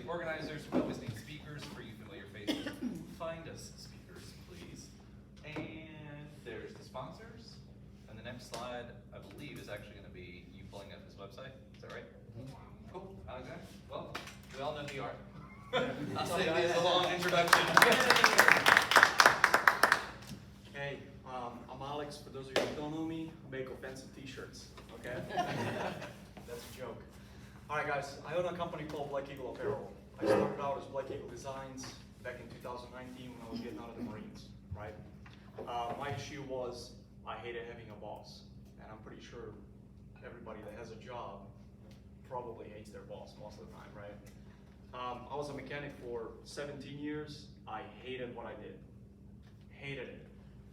organizers, we always need speakers for you familiar faces. Find us speakers, please. And there's the sponsors. And the next slide, I believe, is actually going to be you pulling up his website. Is that right? Cool. Alexander? Well, we all know who you are. I'll say it is a long introduction. Hey, I'm Alex. For those of you who don't know me, I make offensive t-shirts, okay? That's a joke. All right, guys, I own a company called Black Eagle Apparel. I started out as Black Eagle Designs back in 2019 when I was getting out of the Marines, right? My issue was I hated having a boss, and I'm pretty sure everybody that has a job probably hates their boss most of the time, right? I was a mechanic for 17 years. I hated what I did. Hated it.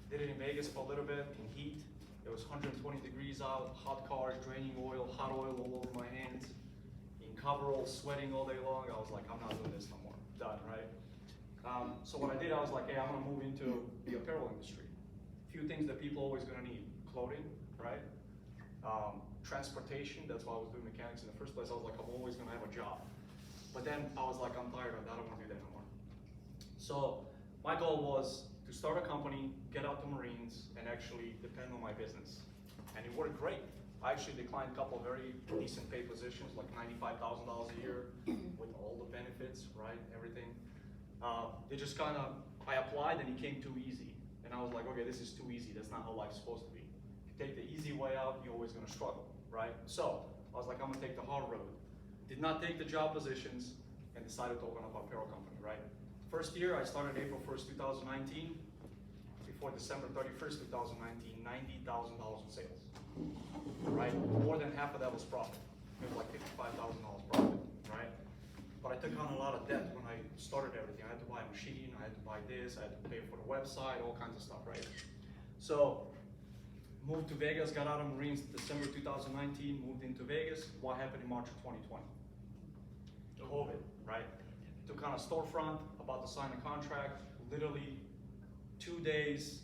Did it in Vegas for a little bit in heat. It was 120 degrees out, hot cars, draining oil, hot oil all over my hands, in coveralls, sweating all day long. I was like, I'm not doing this no more. Done, right? So what I did, I was like, hey, I'm gonna move into the apparel industry. A few things that people are always gonna need: clothing, right? Transportation. That's why I was doing mechanics in the first place. I was like, I'm always gonna have a job. But then I was like, I'm tired of that. I don't want to do that no more. So my goal was to start a company, get out the Marines, and actually depend on my business. And it worked great. I actually declined a couple of very decent pay positions, like $95,000 a year with all the benefits, right? Everything. It just kind of, I applied and it came too easy. And I was like, okay, this is too easy. That's not how life's supposed to be. If you take the easy way out, you're always going to struggle, right? So I was like, I'm going to take the hard road. Did not take the job positions and decided to open up an apparel company, right? First year, I started April 1st, 2019. Before December 31st, 2019, $90,000 in sales, right? More than half of that was profit. It was like $55,000 profit, right? But I took on a lot of debt when I started everything. I had to buy a machine, I had to buy this, I had to pay for the website, all kinds of stuff, right? So, moved to Vegas, got out of Marines December 2019, moved into Vegas. What happened in March of 2020? COVID, right? Took on a storefront, about to sign a contract, literally 2 days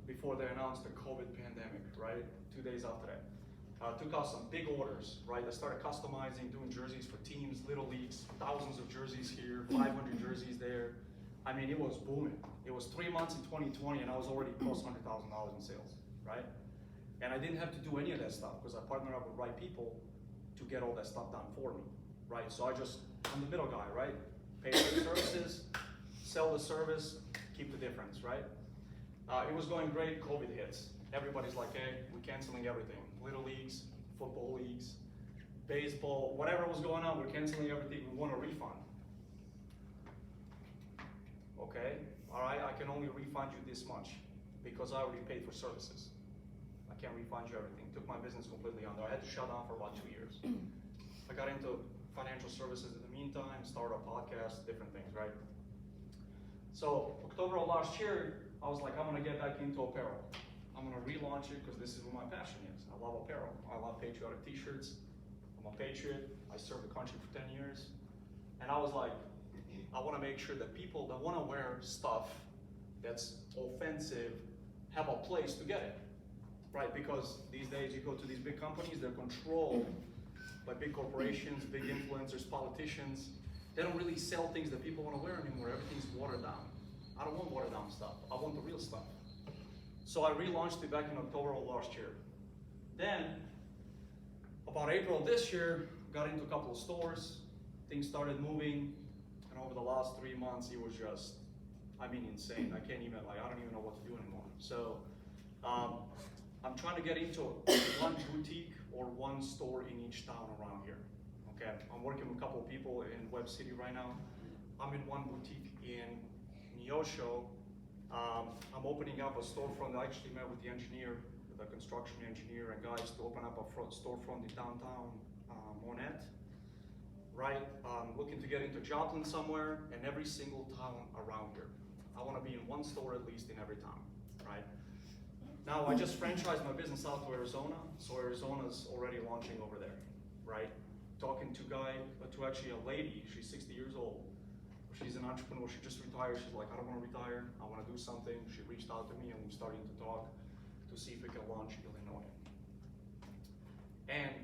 before they announced the COVID pandemic, right? 2 days after that. Took out some big orders, right? I started customizing, doing jerseys for teams, little leagues, thousands of jerseys here, 500 jerseys there. I mean, it was booming. It was 3 months in 2020 and I was already close to $100,000 in sales, right? And I didn't have to do any of that stuff because I partnered up with right people to get all that stuff done for me, right? So I'm the middle guy, right? Pay for the services, sell the service, keep the difference, right? It was going great, COVID hits. Everybody's like, hey, we're canceling everything. Little leagues, football leagues, baseball, whatever was going on, we're canceling everything. We want a refund. Okay, all right, I can only refund you this much because I already paid for services. I can't refund you everything. Took my business completely under. I had to shut down for about 2 years. I got into financial services in the meantime, started a podcast, different things, right? So October of last year, I was like, I'm gonna get back into apparel. I'm gonna relaunch it because this is what my passion is. I love apparel. I love patriotic t-shirts. I'm a patriot. I served the country for 10 years. And I was like, I wanna make sure that people that wanna wear stuff that's offensive have a place to get it, right? Because these days you go to these big companies, they're controlled by big corporations, big influencers, politicians. They don't really sell things that people want to wear anymore. Everything's watered down. I don't want watered down stuff. I want the real stuff. So I relaunched it back in October of last year. Then, about April of this year, got into a couple of stores. Things started moving. And over the last 3 months, it was just, I mean, insane. I don't even know what to do anymore. So, I'm trying to get into one boutique or one store in each town around here. Okay, I'm working with a couple of people in Web City right now. I'm in one boutique in Neosho. I'm opening up a storefront. I actually met with the engineer, the construction engineer and guys to open up a storefront in downtown Monette. Right, looking to get into Joplin somewhere and every single town around here. I want to be in one store at least in every town, right? Now, I just franchised my business out to Arizona, so Arizona's already launching over there, right? Talking to actually a lady, she's 60 years old. She's an entrepreneur, she just retired. She's like, I don't want to retire, I want to do something. She reached out to me and we're starting to talk to see if we can launch Illinois. And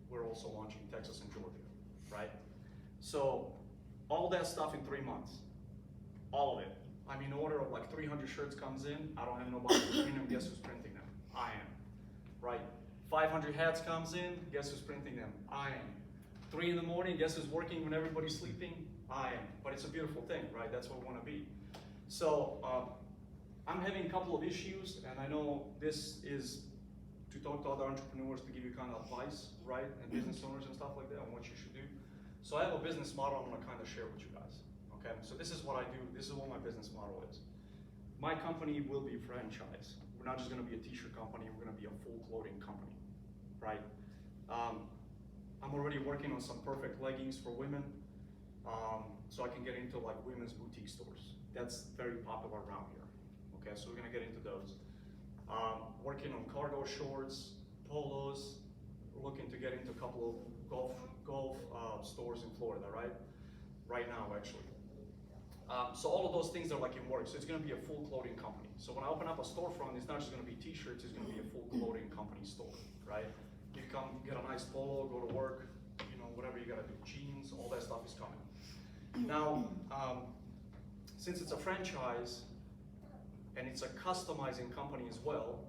we're also launching Texas and Georgia, right? So All that stuff in 3 months. All of it. I mean, order of like 300 shirts comes in, I don't have nobody printing them, guess who's printing them? I am, right? 500 hats comes in, guess who's printing them? I am. 3 in the morning, guess who's working when everybody's sleeping? I am. But it's a beautiful thing, right? That's what we want to be. So I'm having a couple of issues, and I know this is to talk to other entrepreneurs to give you kind of advice, right? And business owners and stuff like that on what you should do. So I have a business model I'm going to kind of share with you guys. Okay, so this is what I do. This is what my business model is. My company will be franchise. We're not just going to be a t-shirt company. We're going to be a full clothing company, right? I'm already working on some perfect leggings for women, so I can get into like women's boutique stores. That's very popular around here. Okay, so we're going to get into those. Working on cargo shorts, polos. We're looking to get into a couple of golf stores in Florida, right? Right now, actually. So all of those things are like in work. So it's going to be a full clothing company. So when I open up a storefront, it's not just going to be t-shirts, it's going to be a full clothing company store, right? You come get a nice polo, go to work, you know, whatever you got to do, jeans, all that stuff is coming. Now, since it's a franchise and it's a customizing company as well,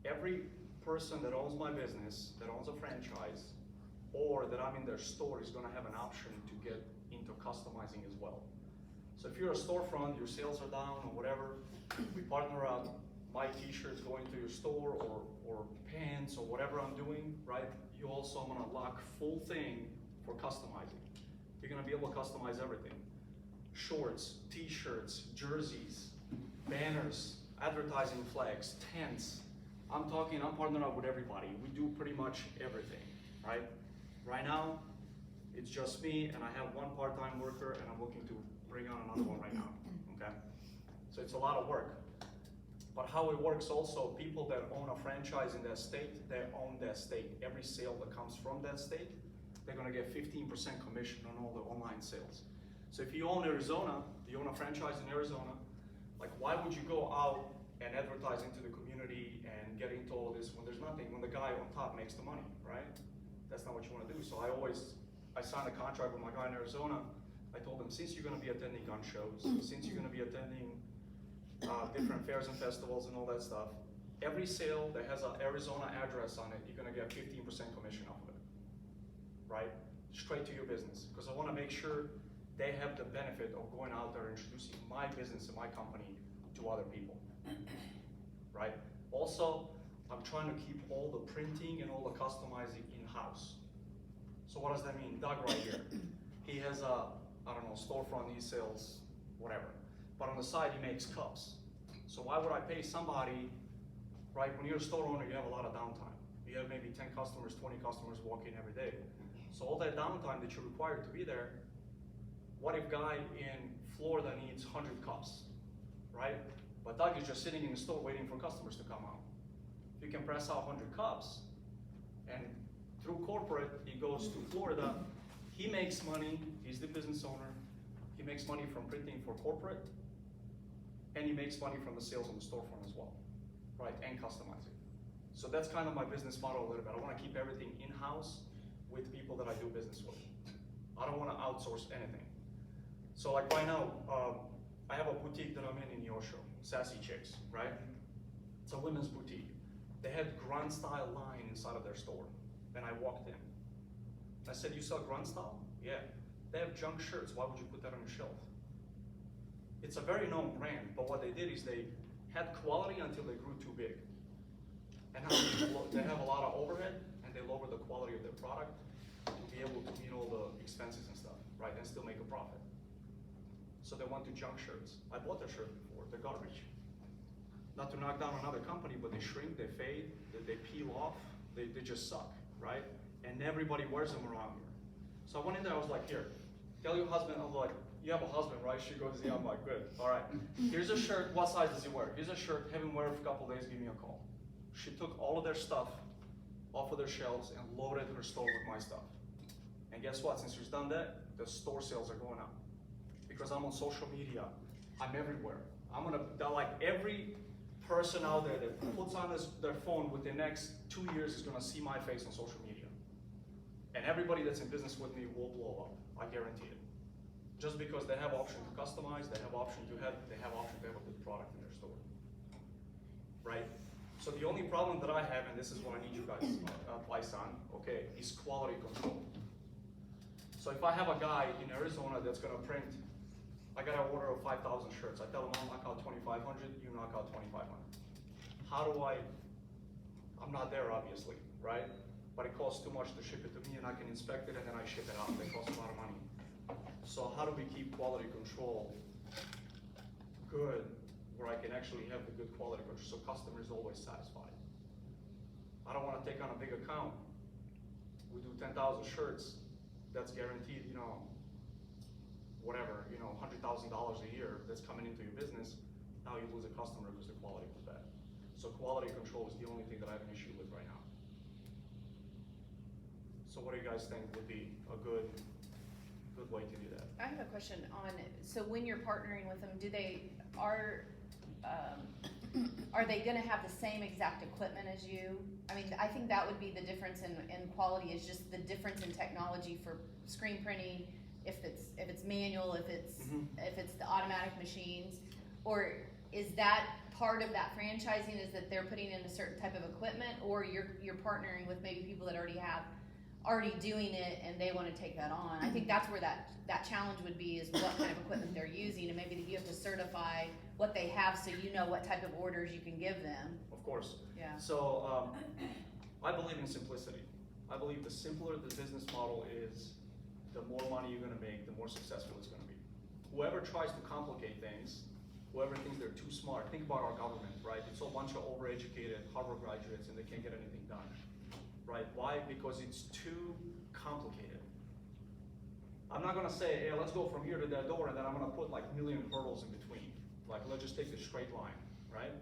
every person that owns my business, that owns a franchise, or that I'm in their store is going to have an option to get into customizing as well. So if you're a storefront, your sales are down or whatever, we partner up, my t-shirts go into your store or pants or whatever I'm doing, right? You also, I'm gonna lock full thing for customizing. You're gonna be able to customize everything. Shorts, t-shirts, jerseys, banners, advertising flags, tents. I'm partnering up with everybody. We do pretty much everything, right? Right now, it's just me and I have one part-time worker and I'm looking to bring on another one right now, okay? So it's a lot of work. But how it works also, people that own a franchise in that state, they own that state. Every sale that comes from that state, they're gonna get 15% commission on all the online sales. So if you own Arizona, you own a franchise in Arizona, like why would you go out and advertise into the community and get into all this when there's nothing, when the guy on top makes the money, right? That's not what you wanna do. So I signed a contract with my guy in Arizona. I told him, since you're going to be attending gun shows, since you're going to be attending different fairs and festivals and all that stuff, every sale that has an Arizona address on it, you're going to get 15% commission off of it, right? Straight to your business. Because I want to make sure they have the benefit of going out there and introducing my business and my company to other people, right? Also, I'm trying to keep all the printing and all the customizing in-house. So what does that mean? Doug right here, he has a, I don't know, storefront, he sells whatever. But on the side, he makes cups. So why would I pay somebody, right? When you're a store owner, you have a lot of downtime. You have maybe 10 customers, 20 customers walk in every day. So all that downtime that you're required to be there, what if guy in Florida needs 100 cups, right? But Doug is just sitting in the store waiting for customers to come out. If you can press out 100 cups, and through corporate, he goes to Florida, he makes money, he's the business owner, he makes money from printing for corporate, and he makes money from the sales on the storefront as well, right, and customizing. So that's kind of my business model a little bit. I want to keep everything in-house with people that I do business with. I don't want to outsource anything. So like right now, I have a boutique that I'm in Yosho, Sassy Chicks, right? It's a women's boutique. They had grunt style line inside of their store. And I walked in. I said, you sell grunt style? Yeah. They have junk shirts. Why would you put that on your shelf? It's a very known brand, but what they did is they had quality until they grew too big. And now they have a lot of overhead, and they lower the quality of their product to be able to meet all the expenses and stuff, right, and still make a profit. So they went to junk shirts. I bought their shirt before. They're garbage. Not to knock down another company, but they shrink, they fade, they peel off, they just suck, right? And everybody wears them around here. So I went in there, I was like, here, tell your husband, I'm like, you have a husband, right? She goes, yeah, I'm like, good, all right. Here's a shirt, what size does he wear? Here's a shirt, have him wear it for a couple days, give me a call. She took all of their stuff off of their shelves and loaded her store with my stuff. And guess what, since she's done that, the store sales are going up. Because I'm on social media, I'm everywhere. Like every person out there that puts on their phone within the next 2 years is gonna see my face on social media. And everybody that's in business with me will blow up, I guarantee it. Just because they have option to customize, they have option to have a good product in their store, right? So the only problem that I have, and this is what I need you guys advice on, okay, is quality control. So if I have a guy in Arizona that's gonna print, I got an order of 5,000 shirts. I tell him I'll knock out 2,500, you knock out 2,500. How do I'm not there obviously, right? But it costs too much to ship it to me and I can inspect it and then I ship it out. That costs a lot of money. So how do we keep quality control good where I can actually have the good quality control so customer is always satisfied? I don't wanna take on a big account. We do 10,000 shirts, that's guaranteed, whatever, $100,000 a year that's coming into your business. Now you lose a customer because the quality was bad. So quality control is the only thing that I have an issue with right now. So what do you guys think would be a good way to do that? I have a question on, so when you're partnering with them, are they gonna have the same exact equipment as you? I mean, I think that would be the difference in quality, is just the difference in technology for screen printing, if it's manual, if it's the automatic machines, or is that part of that franchising, is that they're putting in a certain type of equipment, or you're partnering with maybe people that already doing it and they want to take that on? I think that's where that challenge would be, is what kind of equipment they're using, and maybe you have to certify what they have so you know what type of orders you can give them. Of course. Yeah. So I believe in simplicity. I believe the simpler the business model is, the more money you're gonna make, the more successful it's gonna be. Whoever tries to complicate things, whoever thinks they're too smart, think about our government, right? It's a bunch of overeducated Harvard graduates and they can't get anything done, right? Why? Because it's too complicated. I'm not gonna say, hey, let's go from here to that door and then I'm gonna put like a million hurdles in between. Like, let's just take the straight line, right?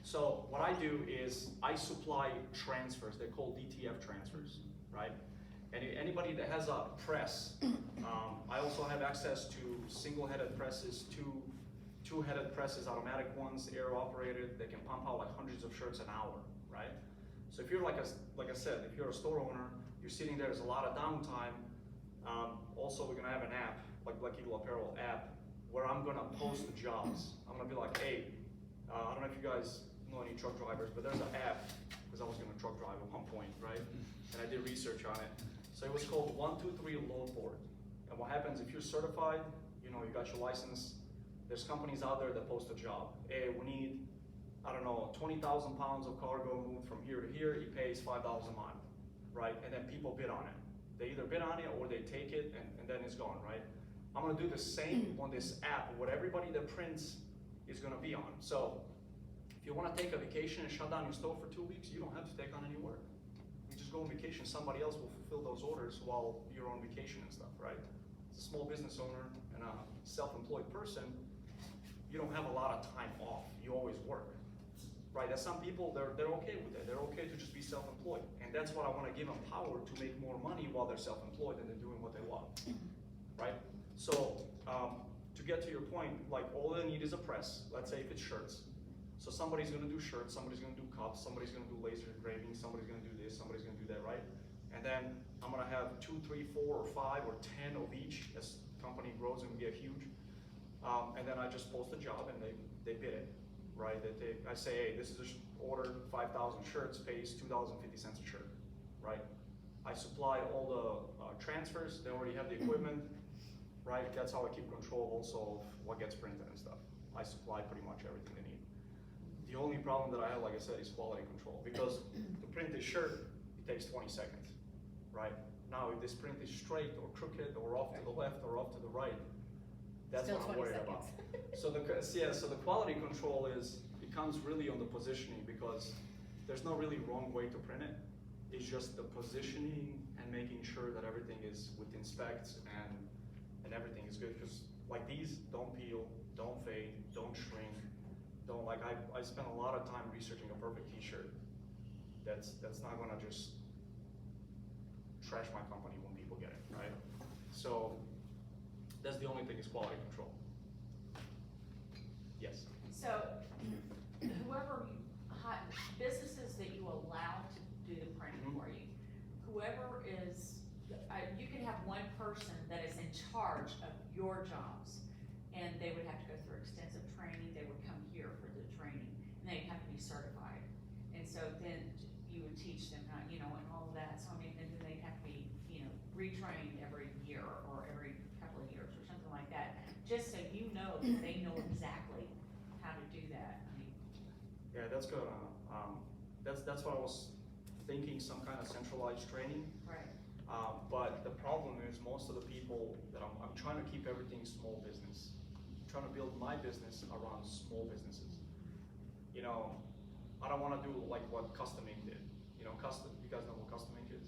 So what I do is I supply transfers. They're called DTF transfers, right? And anybody that has a press, I also have access to single-headed presses, two-headed presses, automatic ones, air operated. They can pump out like hundreds of shirts an hour, right? So if you're like I said, if you're a store owner, you're sitting there, there's a lot of downtime. Also, we're gonna have an app, like Black Eagle Apparel app, where I'm gonna post the jobs. I'm gonna be like, hey, I don't know if you guys know any truck drivers, but there's an app, because I was gonna truck drive at one point, right? And I did research on it. So it was called 123 Load Board. And what happens if you're certified, you got your license, there's companies out there that post a job. Hey, we need, I don't know, 20,000 pounds of cargo moved from here to here, it pays $5 a mile, right? And then people bid on it. They either bid on it or they take it and then it's gone, right? I'm gonna do the same on this app, what everybody that prints is gonna be on. So if you wanna take a vacation and shut down your store for 2 weeks, you don't have to take on any work. You just go on vacation, somebody else will fulfill those orders while you're on vacation and stuff, right? As a small business owner and a self-employed person, you don't have a lot of time off, you always work, right? As some people, they're okay with it. They're okay to just be self-employed. And that's what I wanna give them, power to make more money while they're self-employed and they're doing what they love, right? So, to get to your point, like all they need is a press, let's say if it's shirts. So somebody's gonna do shirts, somebody's gonna do cups, somebody's gonna do laser engraving, somebody's gonna do this, somebody's gonna do that, right? And then I'm gonna have 2, 3, 4, or 5, or 10 of each as the company grows and we get huge. And then I just post a job and they bid it, right? I say, hey, this is an order, 5,000 shirts, pays $2.50 a shirt, right? I supply all the transfers, they already have the equipment, right? That's how I keep control also of what gets printed and stuff. I supply pretty much everything they need. The only problem that I have, like I said, is quality control, because to print this shirt, it takes 20 seconds, right? Now, if this print is straight or crooked or off to the left or off to the right, that's Still what I'm worried about. So the quality control becomes really on the positioning, because there's no really wrong way to print it. It's just the positioning and making sure that everything is within specs and everything is good, because like these don't peel, don't fade, don't shrink, don't like, I spent a lot of time researching a perfect t-shirt that's not gonna just trash my company when people get it, right? So that's the only thing, is quality control. Yes? So businesses that you allow to do the printing for you, whoever is, you can have one person that is in charge of your jobs. And they would have to go through extensive training, they would come here for the training, and they'd have to be certified. And so then you would teach them how, you know, and all of that, so I mean, and then they'd have to be, you know, retrained every year or every couple of years or something like that, just so you know that they know exactly how to do that, I mean. Yeah, that's good. That's what I was thinking, some kind of centralized training. Right. But the problem is most of the people that I'm trying to keep everything small business. I'm trying to build my business around small businesses. You know, I don't want to do like what Custom Ink did. You know, you guys know what Custom Ink is?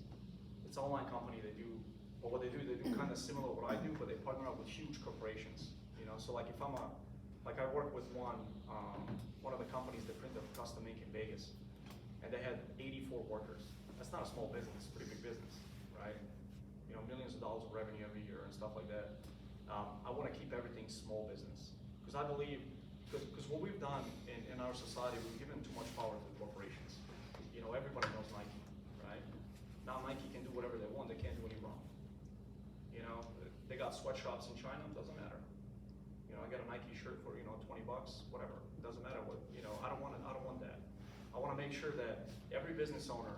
It's an online company. They do kind of similar to what I do, but they partner up with huge corporations. You know, so like if I work with one of the companies that printed Custom Ink in Vegas, and they had 84 workers. That's not a small business, it's a pretty big business, right? You know, millions of dollars of revenue every year and stuff like that. I want to keep everything small business. Because I believe, because what we've done in our society, we've given too much power to the corporations. You know, everybody knows Nike, right? Now Nike can do whatever they want, they can't do any wrong. You know, they got sweatshops in China, doesn't matter. You know, I got a Nike shirt for, you know, 20 bucks, whatever. It doesn't matter what, you know, I don't want that. I want to make sure that every business owner,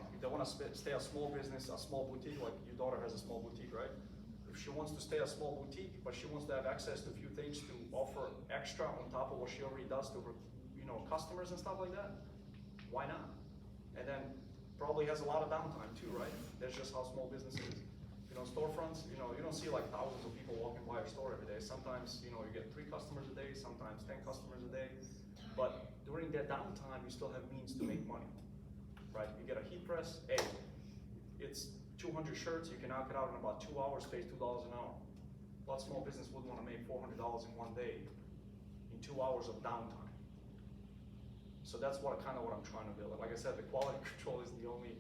if they want to stay a small business, a small boutique, like your daughter has a small boutique, right? If she wants to stay a small boutique, but she wants to have access to a few things to offer extra on top of what she already does to her, you know, customers and stuff like that, why not? And then probably has a lot of downtime too, right? That's just how small business is. You know, storefronts, you know, you don't see like thousands of people walking by your store every day. Sometimes, you know, you get 3 customers a day, sometimes 10 customers a day. But during that downtime, you still have means to make money, right? You get a heat press, hey, it's 200 shirts, you can knock it out in about 2 hours, pays $2 an hour. A lot of small business wouldn't want to make $400 in one day in 2 hours of downtime. So that's what I'm trying to build. Like I said, the quality control is the only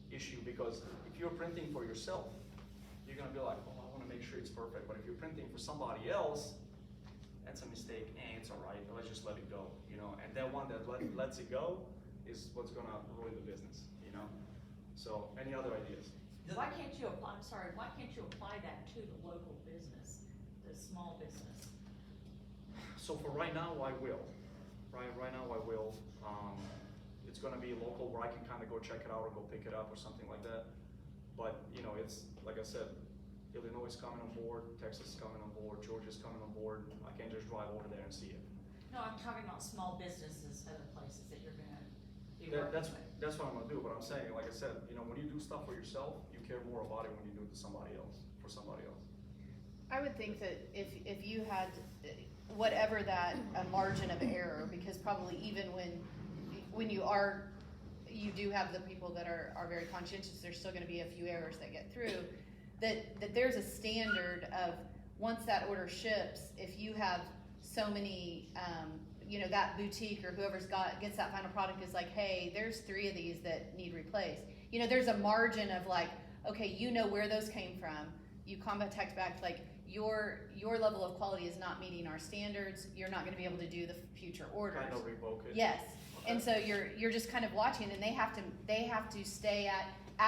issue, because if you're printing for yourself, you're gonna be like, oh, I want to make sure it's perfect. But if you're printing for somebody else, that's a mistake, it's all right, let's just let it go, you know. And that one that lets it go is what's gonna ruin the business, you know. So, any other ideas? Why can't you apply, why can't you apply that to the local business, the small business? So for right now, I will. Right now, I will. It's gonna be local where I can kind of go check it out or go pick it up or something like that. But, you know, it's, like I said, Illinois is coming on board, Texas is coming on board, Georgia's coming on board. I can't just drive over there and see it. No, I'm talking about small businesses, other places that you're gonna be working with. That's what I'm gonna do, but I'm saying, like I said, you know, when you do stuff for yourself, you care more about it when you do it to somebody else, for somebody else. I would think that if you had whatever that a margin of error, because probably even when you do have the people that are very conscientious, there's still gonna be a few errors that get through, that there's a standard of, once that order ships, if you have so many, you know, that boutique or whoever's gets that final product is like, hey, there's 3 of these that need replaced. You know, there's a margin of like, okay, you know where those came from. You contact back, like, your level of quality is not meeting our standards. You're not gonna be able to do the future orders. Kind of revoke it. Yes, Okay. and so you're just kind of watching, and they have to stay at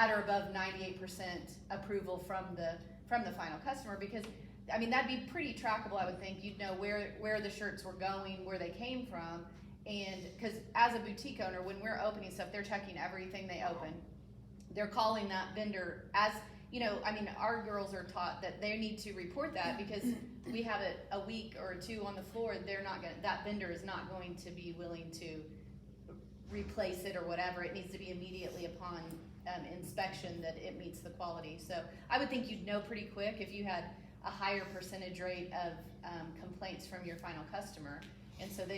or above 98% approval from the final customer, because I mean, that'd be pretty trackable, I would think. You'd know where the shirts were going, where they came from, and because as a boutique owner, when we're opening stuff, they're checking everything they open. They're calling that vendor, as you know, I mean, our girls are taught that they need to report that, because we have it a week or 2 on the floor, that vendor is not going to be willing to replace it or whatever. It needs to be immediately upon inspection that it meets the quality. So I would think you'd know pretty quick if you had a higher percentage rate of complaints from your final customer. And so they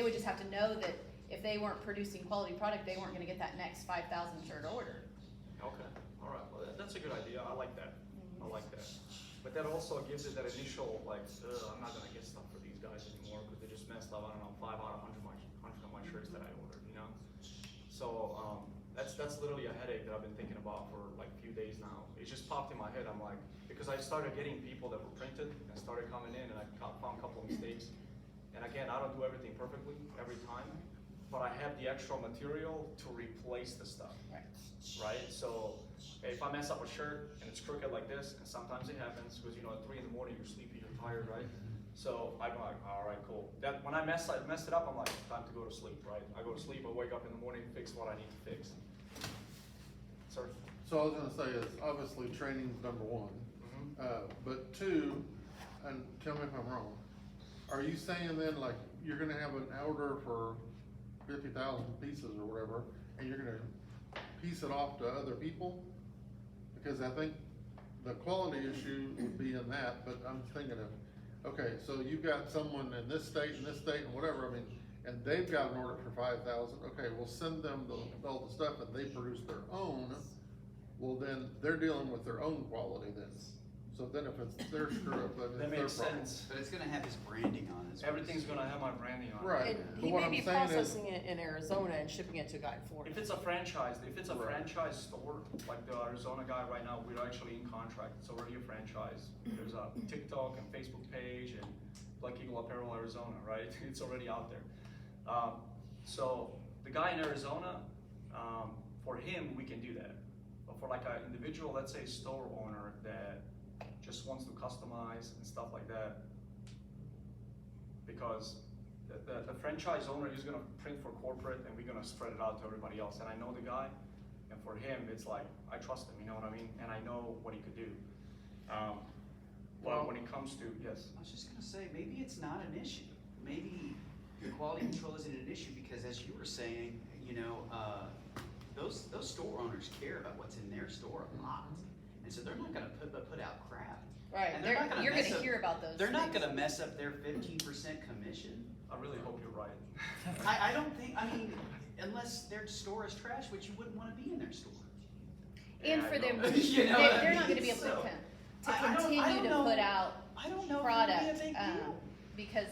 would just have to know that if they weren't producing quality product, they weren't gonna get that next 5,000 shirt order. Okay, all right, well, that's a good idea, I like that, I like that. But that also gives it that initial, like, I'm not gonna get stuff for these guys anymore, because they just messed up, I don't know, 5 out of 100 of my shirts that I ordered, you know? So, that's literally a headache that I've been thinking about for like a few days now. It just popped in my head, I'm like, because I started getting people that were printed and started coming in, and I found a couple of mistakes. And again, I don't do everything perfectly every time, but I have the extra material to replace the stuff, right? So if I mess up a shirt and it's crooked like this, and sometimes it happens, because you know at 3 in the morning you're sleepy, you're tired, right? So I'm like, all right, cool. That when I mess it up, I'm like, time to go to sleep, right? I go to sleep, I wake up in the morning, fix what I need to fix. Sir? So I was gonna say is obviously training's number one, but two, and tell me if I'm wrong, are you saying then like you're gonna have an order for 50,000 pieces or whatever, and you're gonna piece it off to other people? Because I think the quality issue would be in that, but I'm thinking of, okay, so you've got someone in this state and whatever, I mean, and they've got an order for 5,000, okay, we'll send them all the stuff and they produce their own, well then, they're dealing with their own quality then. So then if it's their screw up, then That it's their makes problem. sense. But it's gonna have his branding on it. Everything's gonna have my branding on it. Right. And But he what may I'm be saying is- processing it in Arizona and shipping it to a guy in Florida. If it's a franchise, Right. franchise store, like the Arizona guy right now, we're actually in contract, it's already a franchise. There's a TikTok and Facebook page and Black Eagle Apparel Arizona, right? It's already out there. So the guy in Arizona, for him, we can do that. But for like an individual, let's say store owner that just wants to customize and stuff like that, because the franchise owner is gonna print for corporate and we're gonna spread it out to everybody else. And I know the guy, and for him, it's like, I trust him, you know what I mean? And I know what he could do. But when it comes to, yes, I was just gonna say, maybe it's not an issue. Maybe the quality control isn't an issue because as you were saying, you know, those store owners care about what's in their store a lot. And so they're not gonna put out crap. Right, And they're not gonna you're mess gonna up- hear about those They're not things. gonna mess up their 15% commission. I really hope you're right. I don't think, I mean, unless their store is trash, which you wouldn't wanna be in their store. And Yeah, I for them, know. You know what I they're not mean? gonna be able So, to I don't continue to know. put out I don't know product, if it'd be a big deal. because,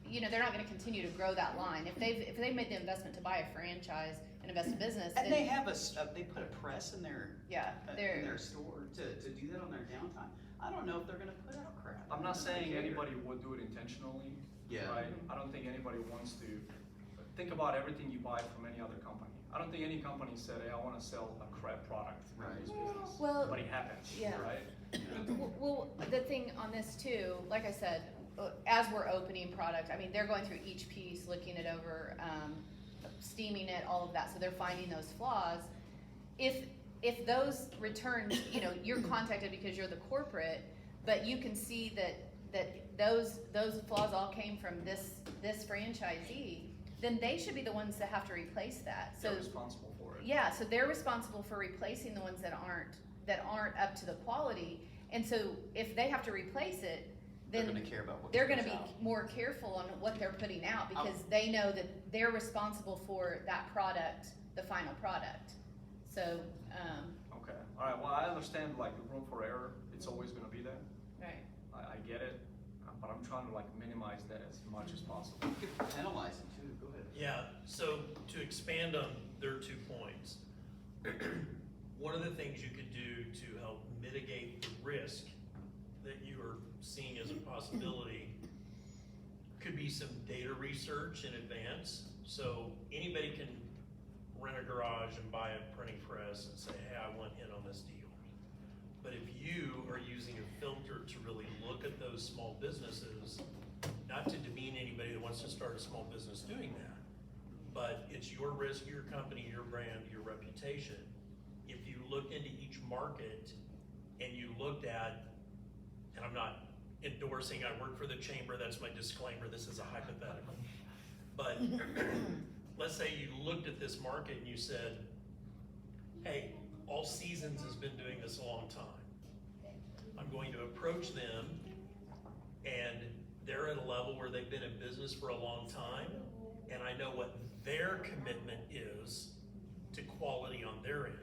you know, they're not gonna continue to grow that line. If they've made the investment to buy a franchise and invest in business, And then, they have they put a press in their, yeah, in they're, their store to do that on their downtime. I don't know if they're gonna put out crap. I'm not I don't saying care. anybody would do it intentionally, Yeah. right? I don't think anybody wants to. Think about everything you buy from any other company. I don't think any company said, hey, I wanna sell a crap product in Right. this business. Well, But it happens, yeah. right? well, the thing on this too, like I said, as we're opening product, I mean, they're going through each piece, looking it over, steaming it, all of that, so they're finding those flaws. If those returns, you know, you're contacted because you're the corporate, but you can see that those flaws all came from this franchisee, then they should be the ones that have to replace that. So They're responsible for it. yeah, so they're responsible for replacing the ones that aren't up to the quality. And so if they have to replace it, They're then gonna care about what they're goes gonna be out. more careful on what they're putting out, because they know that they're responsible for that product, the final product. So, Okay, all right, well, I understand like the room for error, it's always gonna be there. right. I get it, but I'm trying to like minimize that as much as possible. You could penalize them too, go ahead. Yeah, so to expand on their 2 points, one of the things you could do to help mitigate the risk that you are seeing as a possibility could be some data research in advance. So anybody can rent a garage and buy a printing press and say, hey, I want in on this deal. But if you are using a filter to really look at those small businesses, not to demean anybody that wants to start a small business doing that, but it's your risk, your company, your brand, your reputation. If you look into each market and you looked at, and I'm not endorsing, I work for the chamber, that's my disclaimer, this is a hypothetical. But let's say you looked at this market and you said, hey, All Seasons has been doing this a long time. I'm going to approach them, and they're at a level where they've been in business for a long time, and I know what their commitment is to quality on their end.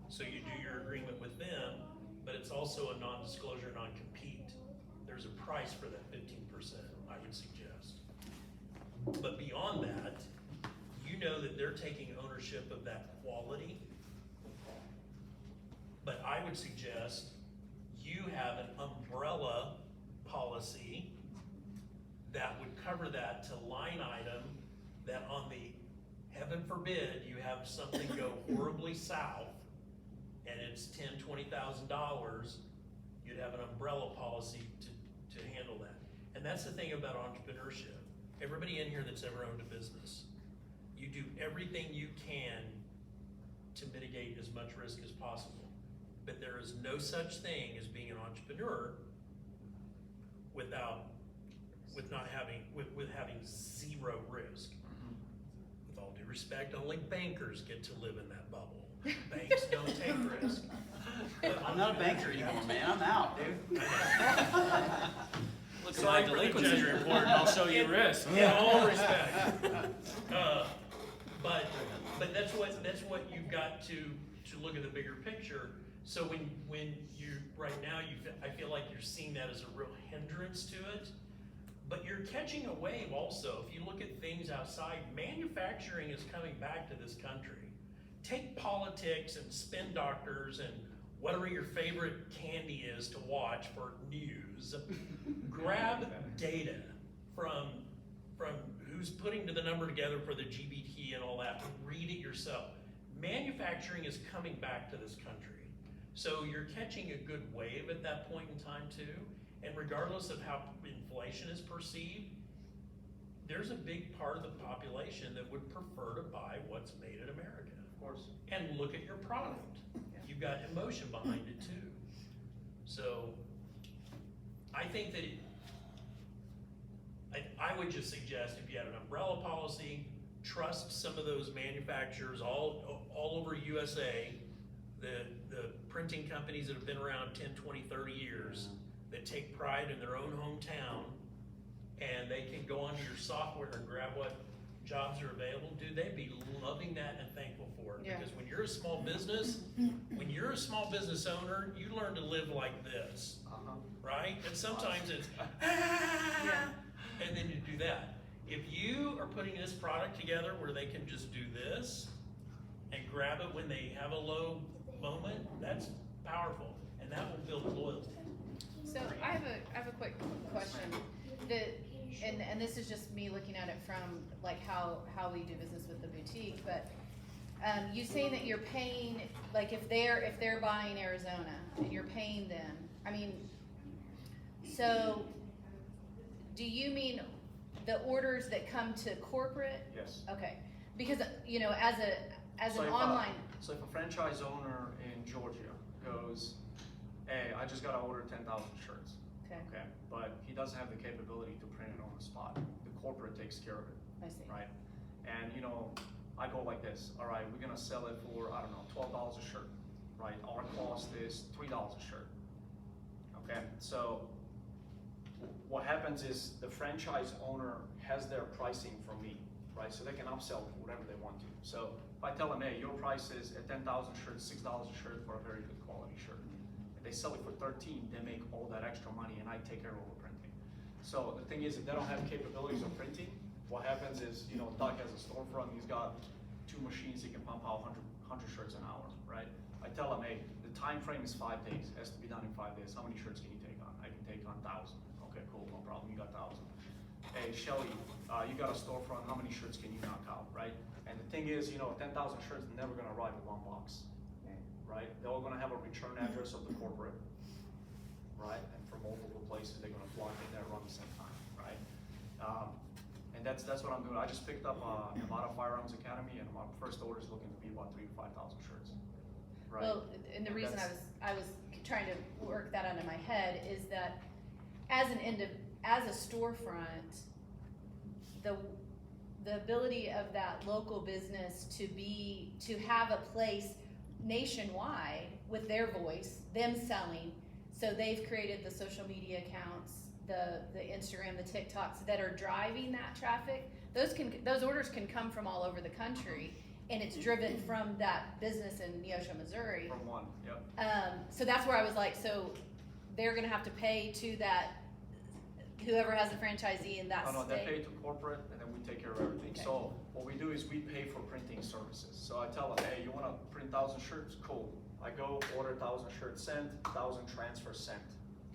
So you do your agreement with them, but it's also a non-disclosure, non-compete. There's a price for that 15%, I would suggest. But beyond that, you know that they're taking ownership of that quality. But I would suggest you have an umbrella policy that would cover that to line item that on the, heaven forbid, you have something go horribly south, and it's $10,000-$20,000, you'd have an umbrella policy to handle that. And that's the thing about entrepreneurship. Everybody in here that's ever owned a business, you do everything you can to mitigate as much risk as possible. But there is no such thing as being an entrepreneur with having zero risk. With all due respect, only bankers get to live in that bubble. Banks don't take risk. I'm not a banker anymore, man, I'm out, dude. Look at my delinquency report and I'll show you risk. In all respect. But that's what you've got to look at the bigger picture. So when you, right now, I feel like you're seeing that as a real hindrance to it. But you're catching a wave also. If you look at things outside, manufacturing is coming back to this country. Take politics and spin doctors and whatever your favorite candy is to watch for news. Grab data from who's putting the number together for the GBT and all that. Read it yourself. Manufacturing is coming back to this country. So you're catching a good wave at that point in time too. And regardless of how inflation is perceived, there's a big part of the population that would prefer to buy what's made in America. Of course. And look at your product. You've got emotion behind it too. So I think that I would just suggest if you have an umbrella policy, trust some of those manufacturers all over USA, the printing companies that have been around 10, 20, 30 years, that take pride in their own hometown, and they can go onto your software and grab what jobs are available. Dude, they'd be loving that and thankful for it. Yeah. Because when you're a small business, when you're a small business owner, you learn to live like this, right? And sometimes it's, and then you do that. If you are putting this product together where they can just do this and grab it when they have a low moment, that's powerful, and that will build loyalty. So I have a quick question. And this is just me looking at it from like how we do business with the boutique, but you say that you're paying, like if they're buying Arizona and you're paying them, I mean, so do you mean the orders that come to corporate? Yes. Okay, because you know, as So an if online. So if a franchise owner in Georgia goes, hey, I just gotta order 10,000 shirts. Okay, but he doesn't have the capability to print it on the spot. The corporate takes care of it. I see. Right? And you know, I go like this, all right, we're gonna sell it for, I don't know, $12 a shirt, right? Our cost is $3 a shirt. Okay, so what happens is the franchise owner has their pricing from me, right? So they can upsell whatever they want to. So if I tell them, hey, your price is at 10,000 shirts, $6 a shirt for a very good quality shirt. If they sell it for 13, they make all that extra money and I take care of all the printing. So the thing is, if they don't have capabilities of printing, what happens is, you know, Doug has a storefront, he's got 2 machines, he can pump out 100 shirts an hour, right? I tell him, hey, the time frame is 5 days, it has to be done in 5 days. How many shirts can you take on? I can take on 1,000. Okay, cool, no problem, you got 1,000. Hey, Shelly, you got a storefront, how many shirts can you knock out, right? And the thing is, you know, 10,000 shirts are never gonna arrive in one box, right? They're all gonna have a return address of the corporate, right? And from multiple places, they're gonna flock in there around the same time, right? And that's what I'm doing. I just picked up Nevada Firearms Academy, and my first order is looking to be about 3,000 to 5,000 shirts, right? Well, and the reason I was trying to work that out in my head is that as a storefront, the ability of that local business to have a place nationwide with their voice, them selling. So they've created the social media accounts, the Instagram, the TikToks that are driving that traffic. Those orders can come from all over the country, and it's driven from that business in Neosho, Missouri. From one, yep. So that's where I was like, so they're gonna have to pay to that, whoever has a franchisee in that state. No, they pay to corporate, and then we take care of everything. Okay. So what we do is we pay for printing services. So I tell them, hey, you wanna print 1,000 shirts? Cool. I go order 1,000 shirts sent, 1,000 transfers sent.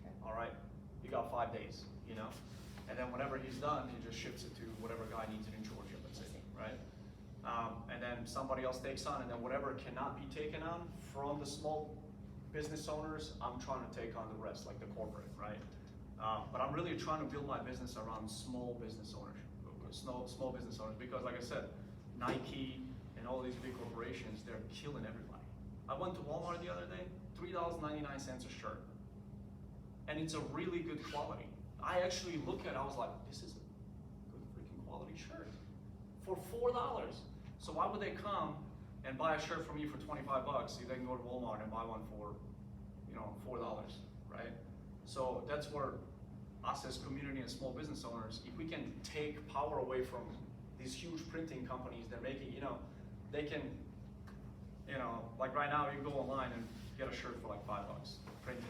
Okay. All right, you got 5 days, you know? And then whenever he's done, he just ships it to whatever guy needs it in Georgia, let's say. right? And then somebody else takes on, and then whatever cannot be taken on from the small business owners, I'm trying to take on the rest, like the corporate, right? But I'm really trying to build my business around small business owners, because like I said, Nike and all these big corporations, they're killing everybody. I went to Walmart the other day, $3.99 a shirt. And it's a really good quality. I actually look at it, I was like, this is a good freaking quality shirt for $4. So why would they come and buy a shirt from me for 25 bucks if they can go to Walmart and buy one for, $4, right? So that's where us as community and small business owners, if we can take power away from these huge printing companies, they're making, they can, like right now you go online and get a shirt for like $5, printed,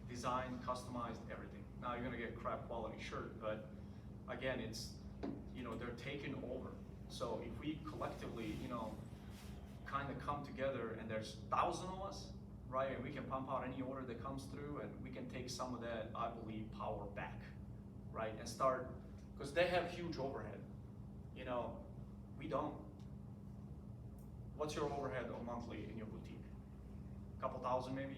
designed, customized, everything. Now you're gonna get crap quality shirt, but again, it's, they're taking over. So if we collectively, kind of come together, and there's 1,000 of us, right, and we can pump out any order that comes through, and we can take some of that, I believe, power back, right, and start, because they have huge overhead. We don't. What's your overhead monthly in your boutique? Couple thousand maybe?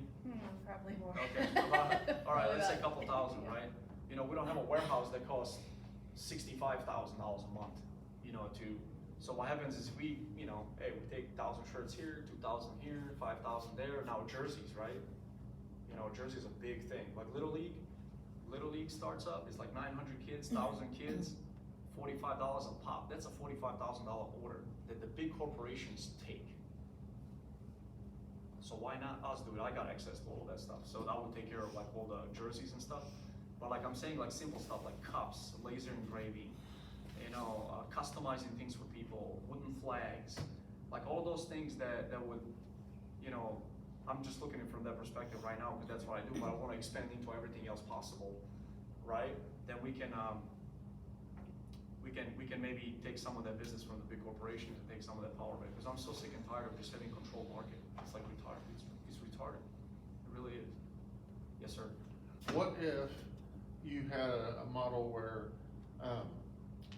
Probably more. Okay, all right, let's say a couple thousand, right? We don't have a warehouse that costs $65,000 a month, so what happens is we, hey, we take 1,000 shirts here, 2,000 here, 5,000 there, now jerseys, right? Jerseys a big thing, like Little League starts up, it's like 900 kids, 1,000 kids, $45 a pop, that's a $45,000 order that the big corporations take. So why not us do it? I got access to all that stuff, so that would take care of like all the jerseys and stuff. But like I'm saying, like simple stuff like cups, laser engraving, customizing things for people, wooden flags, like all those things that would, I'm just looking at it from that perspective right now, because that's what I do, but I want to expand into everything else possible, right? Then we can maybe take some of that business from the big corporations and take some of that power back, because I'm so sick and tired of just having controlled market. It's like retarded. It's retarded. It really is. Yes, sir. What if you had a model where,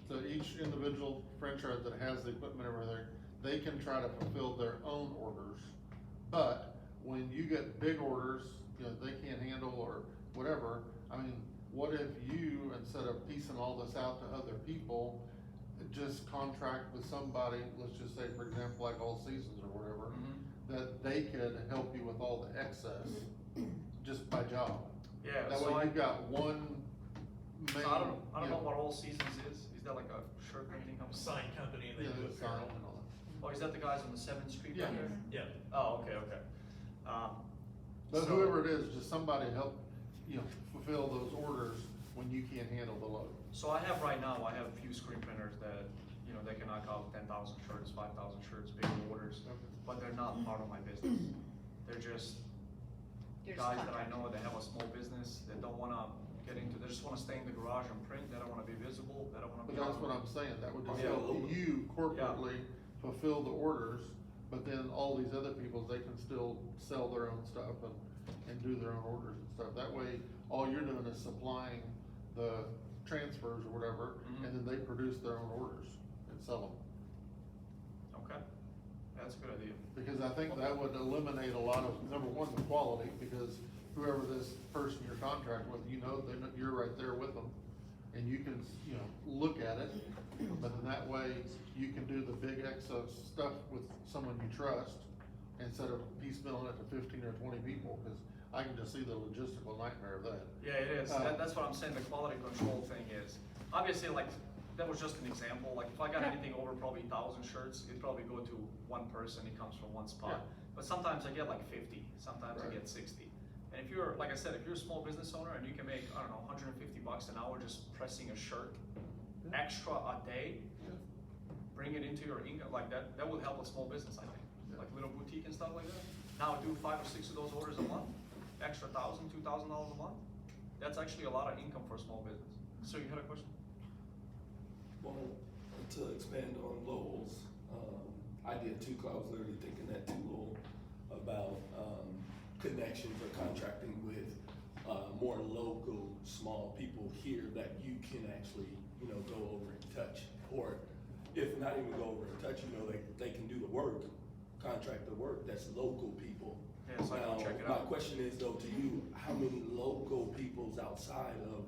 so each individual franchise that has the equipment over there, they can try to fulfill their own orders, but when you get big orders, they can't handle or whatever, what if you, instead of piecing all this out to other people, just contract with somebody, let's just say, for example, like All Seasons or whatever, that they could help you with all the excess, just by job? Yeah. That so way you've got one main. So I don't know what All Seasons is. Is that like a shirt printing company? Sign company, and they do Sign apparel. and all that. Oh, is that the guys on the 7th Street Yeah. right there? Yeah. Oh, okay. But So- whoever it is, just somebody help, fulfill those orders when you can't handle the load. So I have right now, I have a few screen printers that, they can knock out 10,000 shirts, 5,000 shirts, big orders, but they're not part of my business. They're just You're just guys that I contracting. know that have a small business, that don't wanna get into, they just wanna stay in the garage and print, they don't wanna be visible, they don't wanna But be. that's on- what I'm saying, that would just Yeah. help you corporately fulfill the orders, but then all these other people, they can still sell their own stuff and do their own orders and stuff. That way, all you're doing is supplying the transfers or whatever, and then they produce their own orders and sell them. Okay, that's a good idea. Because I think that would eliminate a lot of, number one, the quality, because whoever this person you're contracting with, you're right there with them. And you can, look at it, but then that way you can do the big excess stuff with someone you trust instead of piecemealing it to 15 or 20 people, because I can just see the logistical nightmare of that. Yeah, it is. That's what I'm saying, the quality control thing is, obviously, like, that was just an example. Like, if I got anything over probably 1,000 shirts, it'd probably go to one person, it comes from one spot. Yeah. But sometimes I get like 50, sometimes I Right. get 60. And if you're, like I said, if you're a small business owner and you can make, I don't know, $150 an hour just pressing a shirt extra a day, bring it into your income, like that would help a small business, I think. Yeah. Like little boutique and stuff like that. Now do 5 or 6 of those orders a month, extra $1,000, $2,000 a month. That's actually a lot of income for a small business. So you had a question? Well, to expand on Lowell's idea too, 'cause I was literally thinking that too, Lowell, about connections or contracting with more local, small people here that you can actually, go over and touch. Or if not even go over and touch, you know, they can do the work, contract the work, that's local people. Yeah, so I can check it My out. question is though to you, how many local peoples outside of,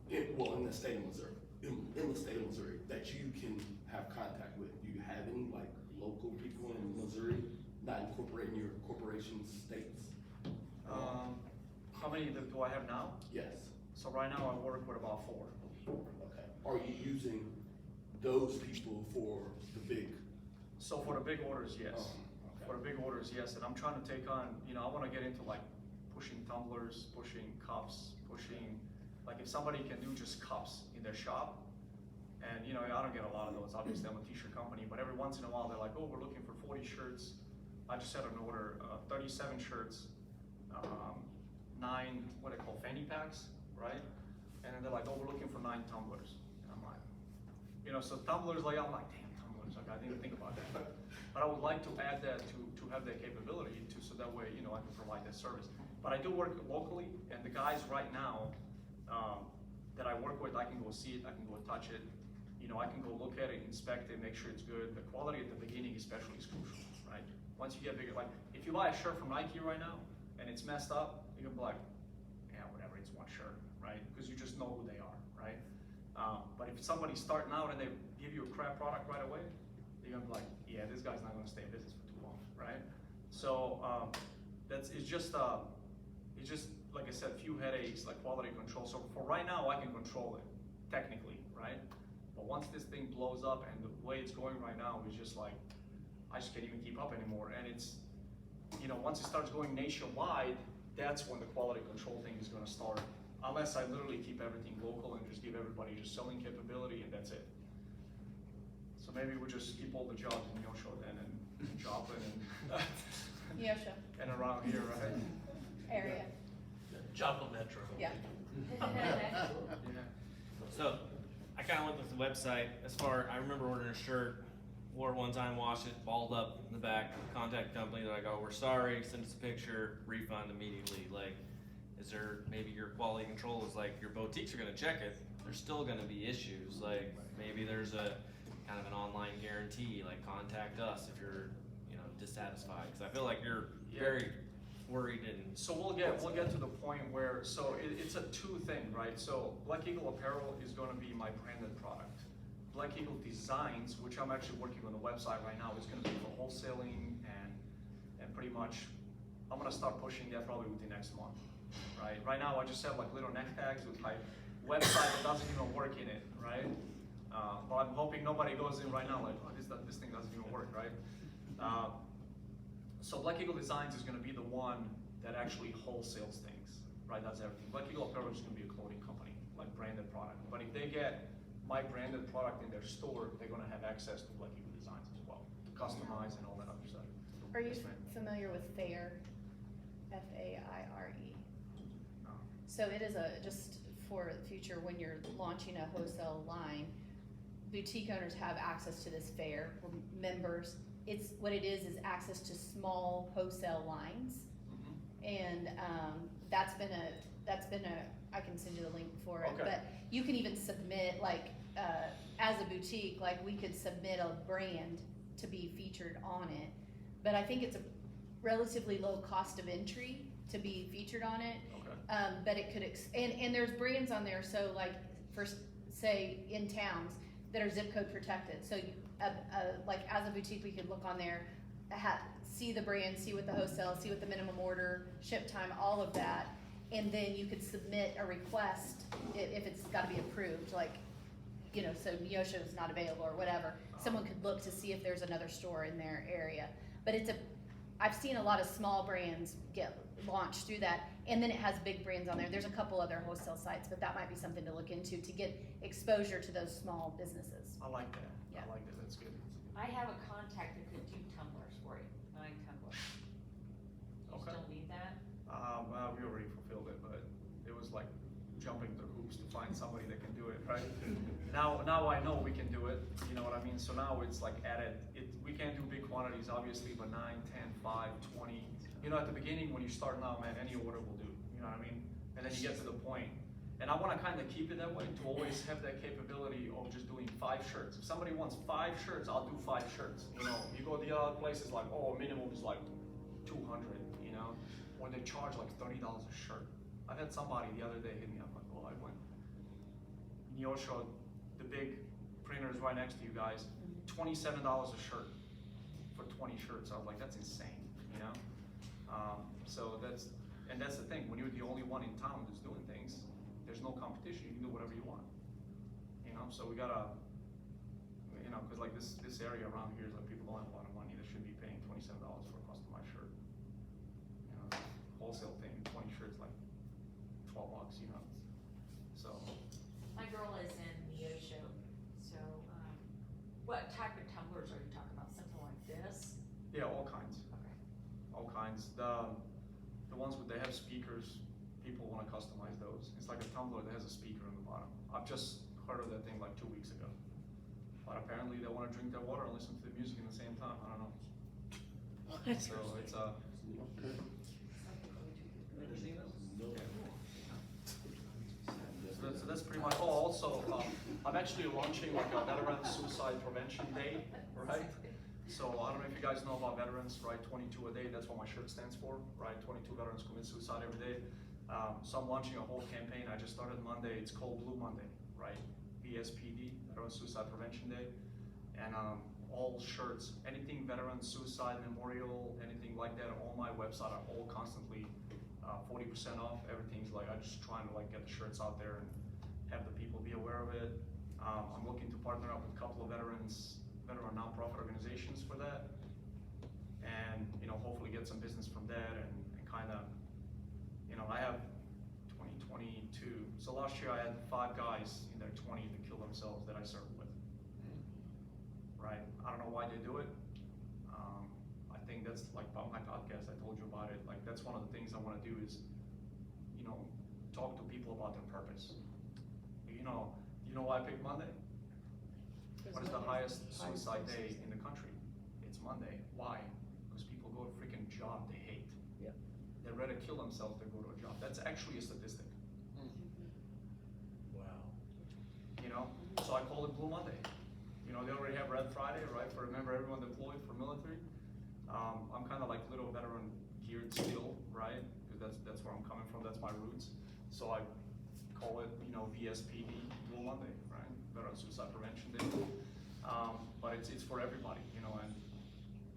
in the state of Missouri, in the state of Missouri, that you can have contact with? Do you have any like local people in Missouri, not incorporating your corporation states? How many do I have now? Yes. So right now I work with about 4. Okay. Are you using those people for the big? So for the big orders, yes. Okay. For the big orders, yes, and I'm trying to take on, you know, I wanna get into like pushing tumblers, pushing cups, pushing, like if somebody can do just cups in their shop, and you know, I don't get a lot of those, obviously I'm a t-shirt company, but every once in a while they're like, oh, we're looking for 40 shirts. I just had an order, 37 shirts, 9, what they call fanny packs, right? And then they're like, oh, we're looking for 9 tumblers. And I'm like, you know, so tumblers, like, I'm like, damn, tumblers, like, I didn't even think about that. But I would like to add that to have that capability to, so that way, you know, I can provide that service. But I do work locally, and the guys right now that I work with, I can go see it, I can go touch it, you know, I can go look at it, inspect it, make sure it's good. The quality at the beginning especially is crucial, right? Once you get bigger, like, if you buy a shirt from Nike right now, and it's messed up, you can be like, yeah, whatever, it's one shirt, right? Because you just know who they are, right? But if somebody's starting out and they give you a crap product right away, you're gonna be like, yeah, this guy's not gonna stay in business for too long, right? So it's just like I said, few headaches, like quality control. So for right now, I can control it technically, right? But once this thing blows up and the way it's going right now is just like, I just can't even keep up anymore. And it's, you know, once it starts going nationwide, that's when the quality control thing is gonna start. Unless I literally keep everything local and just give everybody just selling capability and that's it. So maybe we just keep all the jobs in Neosho then and Joplin and Neosho and around here, right? area. Joplin Metro. Yeah. Yeah. So, I kinda looked at the website, I remember ordering a shirt, wore it one time, washed it, balled up in the back, contact the company, they're like, oh, we're sorry, send us a picture, refund immediately, like, is there, maybe your quality control is like, your boutiques are gonna check it, there's still gonna be issues, like, maybe there's a, kind of an online guarantee, like, contact us if you're, you know, dissatisfied, cause I feel like you're very worried and. So we'll get to the point where, so it's a 2 thing, right? So Black Eagle Apparel is gonna be my branded product. Black Eagle Designs, which I'm actually working on the website right now, is gonna be for wholesaling and pretty much, I'm gonna start pushing that probably within next month, right? Right now I just have like little neck tags with my website that doesn't even work in it, right? But I'm hoping nobody goes in right now like, oh, this thing doesn't even work, right? So Black Eagle Designs is gonna be the one that actually wholesales things, right? That's everything. Black Eagle Apparel is gonna be a clothing company, like branded product. But if they get my branded product in their store, they're gonna have access to Black Eagle Designs as well, to customize and all that other stuff. Are you Yes, ma'am. familiar with FAIRE? F-A-I-R-E. No. So it is just for the future, when you're launching a wholesale line, boutique owners have access to this FAIRE, we're members. What it is access to small wholesale lines. And that's been a, I can send you the link for it, Okay. but you can even submit, like, as a boutique, like, we could submit a brand to be featured on it. But I think it's a relatively low cost of entry to be featured on it. Okay. But it could, and there's brands on there, so like, for, say, in towns that are zip code protected. So like, as a boutique, we could look on there, see the brand, see what the wholesale, see what the minimum order, ship time, all of that. And then you could submit a request if it's gotta be approved, like, you know, so Neosho's not available or whatever. Someone could look to see if there's another store in their area. But I've seen a lot of small brands get launched through that, and then it has big brands on there. There's a couple other wholesale sites, but that might be something to look into to get exposure to those small businesses. I like that. Yeah. I like that. That's good. I have a contact that could do tumblers for you, 9 tumblers. You Okay. still need that? We already fulfilled it, but it was like jumping through hoops to find somebody that can do it, right? Now I know we can do it, you know what I mean? So now it's like we can't do big quantities, obviously, but 9, 10, 5, 20. You know, at the beginning, when you start now, man, any order will do, you know what I mean? And then you get to the point, And I wanna kinda keep it that way, to always have that capability of just doing 5 shirts. If somebody wants 5 shirts, I'll do 5 shirts. You know, you go to the other places like, oh, minimum is like 200, you know, or they charge like $30 a shirt. I've had somebody the other day hit me up like, oh, I went, Neosho, the big printers right next to you guys, $27 a shirt for 20 shirts. I was like, that's insane, you know? So that's the thing, when you're the only one in town that's doing things, there's no competition, you can do whatever you want. You know, so we gotta, you know, cause like this area around here is like people don't have a lot of money, they should be paying $27 for a customized shirt. You know, wholesale thing, 20 shirts like $12, you know, so. My girl is in Neosho, so, what type of tumblers are you talking about? Something like this? Yeah, all kinds. Okay. All kinds. The ones they have speakers, people wanna customize those. It's like a tumbler that has a speaker on the bottom. I've just heard of that thing like 2 weeks ago. But apparently they wanna drink their water and listen to the music at the same time, I don't know. So it's Okay. So that's pretty much, oh, also, I'm actually launching like a Veteran Suicide Prevention Day, right? So I don't know if you guys know about veterans, right? 22 a day, that's what my shirt stands for, right? 22 veterans commit suicide every day. So I'm launching a whole campaign. I just started Monday. It's called Blue Monday, right? VSPD, Veteran Suicide Prevention Day. And all shirts, anything veteran suicide memorial, anything like that, on my website are all constantly 40% off. Everything's like, I'm just trying to like get the shirts out there and have the people be aware of it. I'm looking to partner up with a couple of veteran nonprofit organizations for that, and you know, hopefully get some business from that, and kind of, you know, I have 2022. So last year I had 5 guys in their 20s that killed themselves that I served with. Right? I don't know why they do it. I think that's like about my podcast. I told you about it. Like that's one of the things I want to do is, you know, talk to people about their purpose. You know why I picked Monday? What is the highest suicide day in the country? It's Monday. Why? Because people go to a freaking job they hate. Yep. They'd rather kill themselves than go to a job. That's actually a statistic. Wow. You know? So I call it Blue Monday. You know, they already have Red Friday, right? For remember everyone deployed for military. I'm kind of like little veteran geared still, right? Because that's where I'm coming from. That's my roots. So I call it, you know, VSPD Blue Monday, right? Veteran Suicide Prevention Day. But it's for everybody, you know, and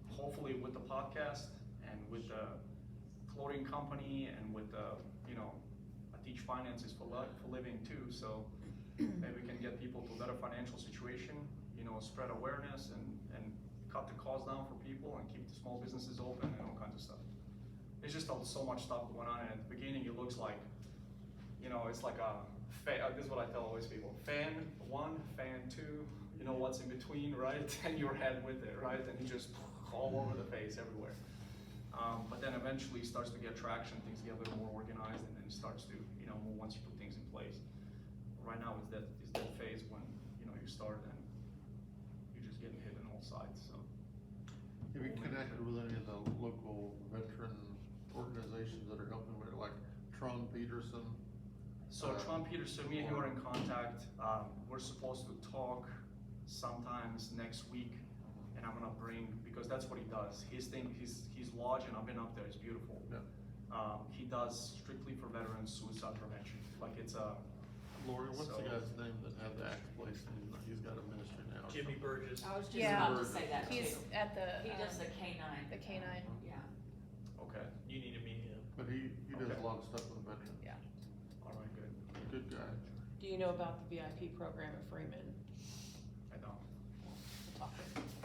hopefully with the podcast and with the clothing company and with the, you know, I teach finances for living too, so maybe we can get people to a better financial situation, you know, spread awareness and cut the costs down for people and keep the small businesses open and all kinds of stuff. There's just so much stuff going on, and at the beginning it looks like, you know, it's like a, this is what I tell always people, fan 1, fan 2, you know what's in between, right? And your head with it, right? And you just all over the face everywhere. But then eventually it starts to get traction, things get a little more organized, and then it starts to, you know, once you put things in place. Right now is that phase when, you know, you start and you're just getting hit on all sides, so. Have you connected with any of the local veteran organizations that are helping with it, like Tron Peterson? So Tron Peterson, me and you are in contact. We're supposed to talk sometimes next week, and I'm gonna bring, because that's what he does. His lodge, and I've been up there, it's beautiful. Yeah. He does strictly for veterans suicide prevention. Like it's a, Lori, what's So- the guy's name that had the axe place, and he's got a ministry now? or Jimmy something? Burgess. I was just Yeah. about to say that too. He's at the. He does the K9. The K9. Yeah. okay, You need to meet him. But he does Okay. a lot of stuff with veterans. all right, good. Good guy. Do you know about the VIP program at Freeman? I don't. We'll talk.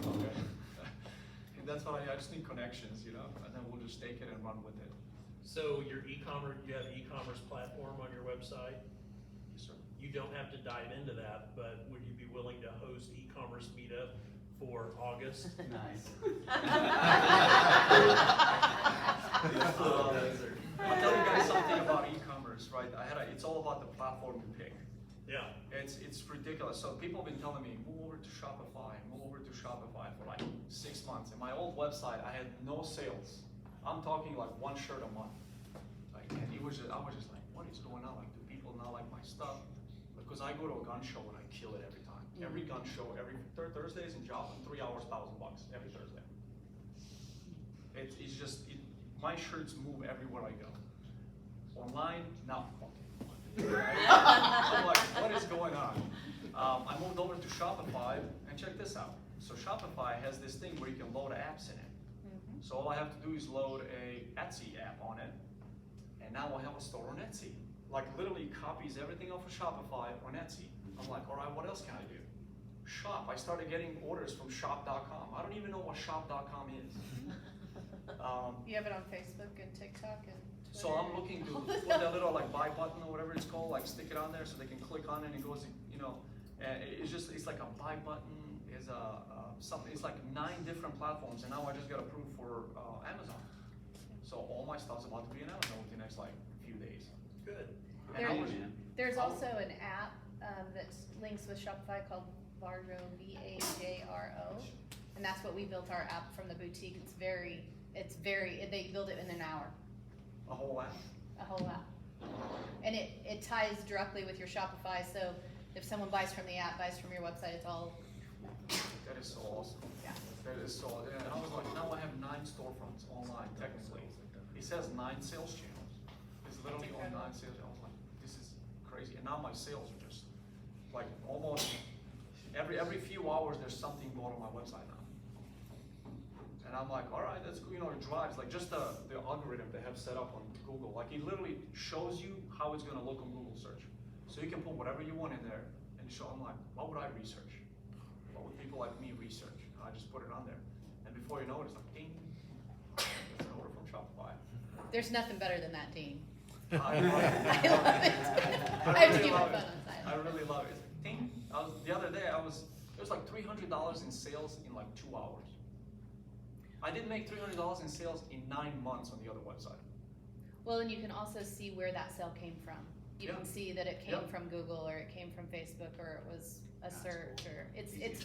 Okay. And that's why I just need connections, you know, and then we'll just take it and run with it. So your e-commerce, you have an e-commerce platform on your website? Yes, sir. You don't have to dive into that, but would you be willing to host e-commerce meetup for August? Nice. I'll tell you guys something about e-commerce, right? It's all about the platform you pick. Yeah. It's ridiculous. So people have been telling me, move over to Shopify for like 6 months. In my old website, I had no sales. I'm talking like 1 shirt a month. Like, and I was just like, what is going on? Like, do people not like my stuff, because I go to a gun show and I kill it every time. Every gun show, every Thursdays in Joplin, 3 hours, $1,000 every Thursday. It's just, my shirts move everywhere I go. Online, not fucking. I'm like, what is going on? I moved over to Shopify, and check this out. So Shopify has this thing where you can load apps in it. So all I have to do is load a Etsy app on it, and now I have a store on Etsy. Like literally copies everything off of Shopify on Etsy. I'm like, all right, what else can I do? Shop. I started getting orders from shop.com. I don't even know what shop.com is. You have it on Facebook and TikTok and Twitter. So I'm looking to put that little like buy button or whatever it's called, like stick it on there so they can click on it and it goes, you know, and it's like a buy button is something, it's like 9 different platforms, and now I just got approved for Amazon. So all my stuff's about to be on Amazon within the next like few days. Good. And I was, There's also an app that links with Shopify called Vajro, V-A-J-R-O, and that's what we built our app from the boutique. They build it in an hour, a whole app. a whole app. And it ties directly with your Shopify, so if someone buys from the app, buys from your website, it's all, That is so awesome. yeah. That is so, and I was like, now I have 9 storefronts online technically. It says 9 sales channels. It's literally on 9 sales. I was like, this is crazy. And now my sales are just like almost every few hours there's something going on my website now. And I'm like, all right, that's cool. You know, it drives like just the algorithm they have set up on Google. Like it literally shows you how it's gonna look on Google search. So you can put whatever you want in there and show. I'm like, what would I research? What would people like me research? And I just put it on there. And before you know it, it's like ding. It's an order from Shopify. There's nothing better than that, Dean. I love it. I love it. I have to keep my phone on silent. I really love it. It's like, ding. The other day, there was like $300 in sales in like 2 hours. I didn't make $300 in sales in 9 months on the other website. Well, and you can also see where that sale came from. You Yeah. can see that it came Yep. from Google, or it came from Facebook, or it was a That's search, cool. or it's Easy to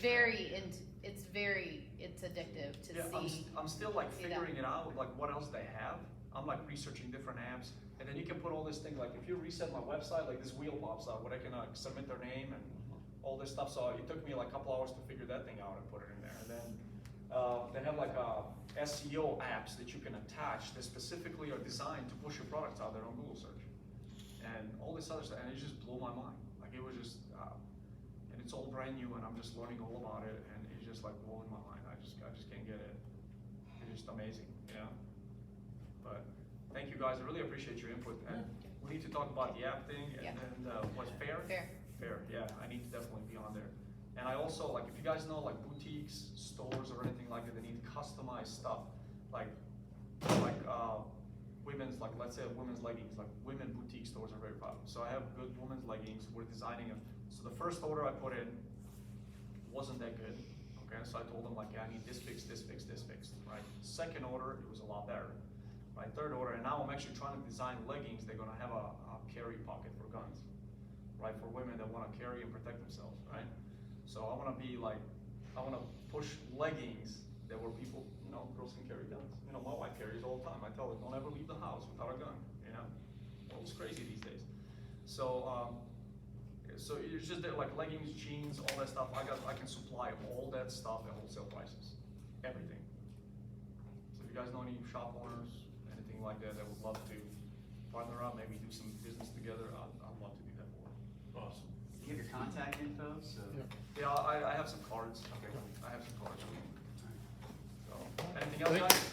very it's addictive to Yeah, see. I'm still like see that. figuring it out, like what else they have. I'm like researching different apps, and then you can put all this thing, like if you reset my website, like this wheel pops out where I can submit their name and all this stuff. So it took me like a couple hours to figure that thing out and put it in there. And then they have like SEO apps that you can attach that specifically are designed to push your products out there on Google search. And all this other stuff, and it just blew my mind. Like it was just, and it's all brand new, and I'm just learning all about it, and it's just like blowing my mind. I just can't get it. It's just amazing, you know. But thank you guys. I really appreciate your input. And we need to talk about the app thing, and Yeah. then what's fair? Fair. Yeah, I need to definitely be on there. And I also like, if you guys know like boutiques, stores, or anything like that, they need customized stuff, like women's, like let's say women's leggings, like women boutique stores are very popular. So I have good women's leggings. We're designing them. So the first order I put in wasn't that good. Okay, so I told them like, yeah, I need this fixed, this fixed, this fixed. Right. Second order, it was a lot better. Right. Third order, and now I'm actually trying to design leggings. They're gonna have a carry pocket for guns. Right, for women that want to carry and protect themselves. Right. So I want to be like, I want to push leggings that where people, you know, girls can carry guns. You know, my wife carries all the time. I tell her, don't ever leave the house without a gun. You know, well, it's crazy these days. So, so it's just that like leggings, jeans, all that stuff. I can supply all that stuff at wholesale prices, everything. So if you guys know any shop owners, anything like that, that would love to partner up, maybe do some business together, I'd love to do that for. Awesome. You have your contact info, so. Yeah, I have some cards. Okay. I have some cards. So, anything else, Thank- guys?